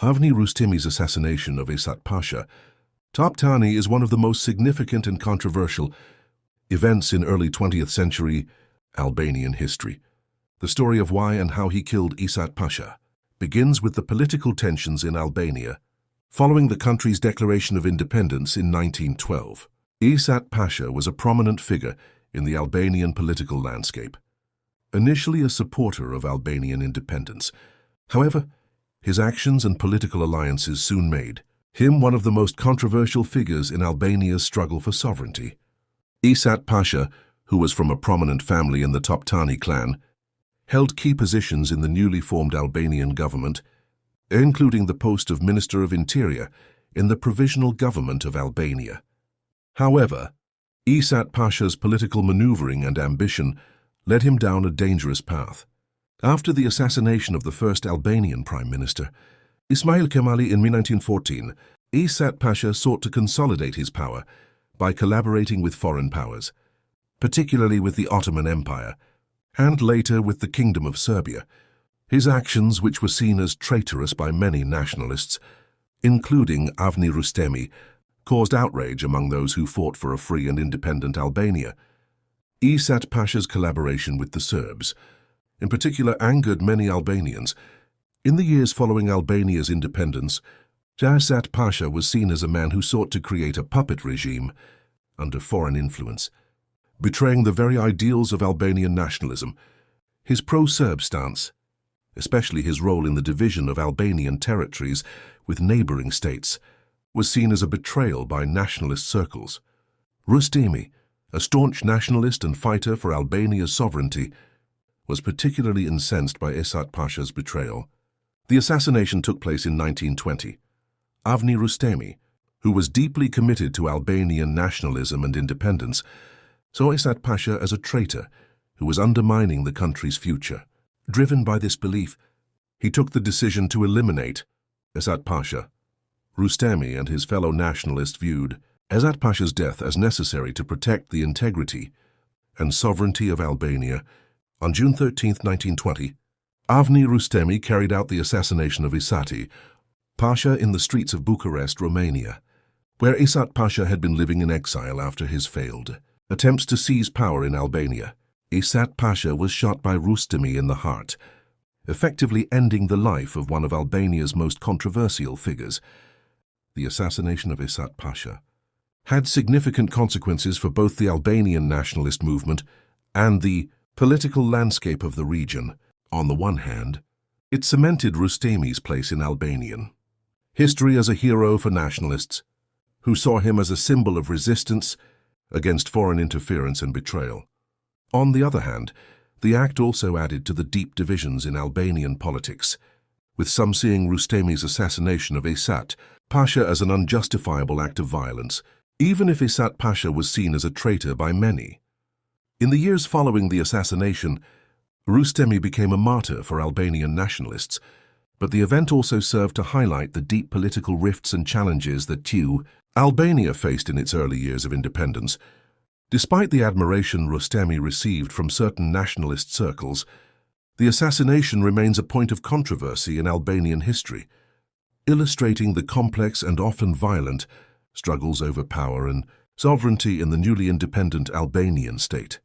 Avni Rrustemi's assassination of Esat Pasha, Toptani is one of the most significant and controversial events in early 20th century Albanian history. The story of why and how he killed Esat Pasha begins with the political tensions in Albania following the country's declaration of independence in 1912. Esat Pasha was a prominent figure in the Albanian political landscape. Initially a supporter of Albanian independence, however, his actions and political alliances soon made him one of the most controversial figures in Albania's struggle for sovereignty. Esat Pasha, who was from a prominent family in the Toptani clan, held key positions in the newly formed Albanian government, including the post of Minister of Interior in the Provisional Government of Albania. However, Esat Pasha's political maneuvering and ambition led him down a dangerous path. After the assassination of the first Albanian Prime Minister, Ismail Kemali in 1914, Esat Pasha sought to consolidate his power by collaborating with foreign powers, particularly with the Ottoman Empire, and later with the Kingdom of Serbia. His actions, which were seen as traitorous by many nationalists, including Avni Rrustemi, caused outrage among those who fought for a free and independent Albania. Esat Pasha's collaboration with the Serbs, in particular, angered many Albanians. In the years following Albania's independence, Esat Pasha was seen as a man who sought to create a puppet regime under foreign influence, betraying the very ideals of Albanian nationalism. His pro-Serb stance, especially his role in the division of Albanian territories with neighboring states, was seen as a betrayal by nationalist circles. Rrustemi, a staunch nationalist and fighter for Albania's sovereignty, was particularly incensed by Esat Pasha's betrayal. The assassination took place in 1920. Avni Rrustemi, who was deeply committed to Albanian nationalism and independence, saw Esat Pasha as a traitor who was undermining the country's future. Driven by this belief, he took the decision to eliminate Esat Pasha. Rrustemi and his fellow nationalists viewed Esat Pasha's death as necessary to protect the integrity and sovereignty of Albania. On June 13, 1920, Avni Rrustemi carried out the assassination of Esat Pasha in the streets of Bucharest, Romania, where Esat Pasha had been living in exile after his failed attempts to seize power in Albania. Esat Pasha was shot by Rrustemi in the heart, effectively ending the life of one of Albania's most controversial figures. The assassination of Esat Pasha had significant consequences for both the Albanian nationalist movement and the political landscape of the region. On the one hand, it cemented Rrustemi's place in Albanian history as a hero for nationalists, who saw him as a symbol of resistance against foreign interference and betrayal. On the other hand, the act also added to the deep divisions in Albanian politics, with some seeing Rrustemi's assassination of Esat Pasha as an unjustifiable act of violence, even if Esat Pasha was seen as a traitor by many. In the years following the assassination, Rrustemi became a martyr for Albanian nationalists, but the event also served to highlight the deep political rifts and challenges that Albania faced in its early years of independence. Despite the admiration Rrustemi received from certain nationalist circles, the assassination remains a point of controversy in Albanian history, illustrating the complex and often violent struggles over power and sovereignty in the newly independent Albanian state.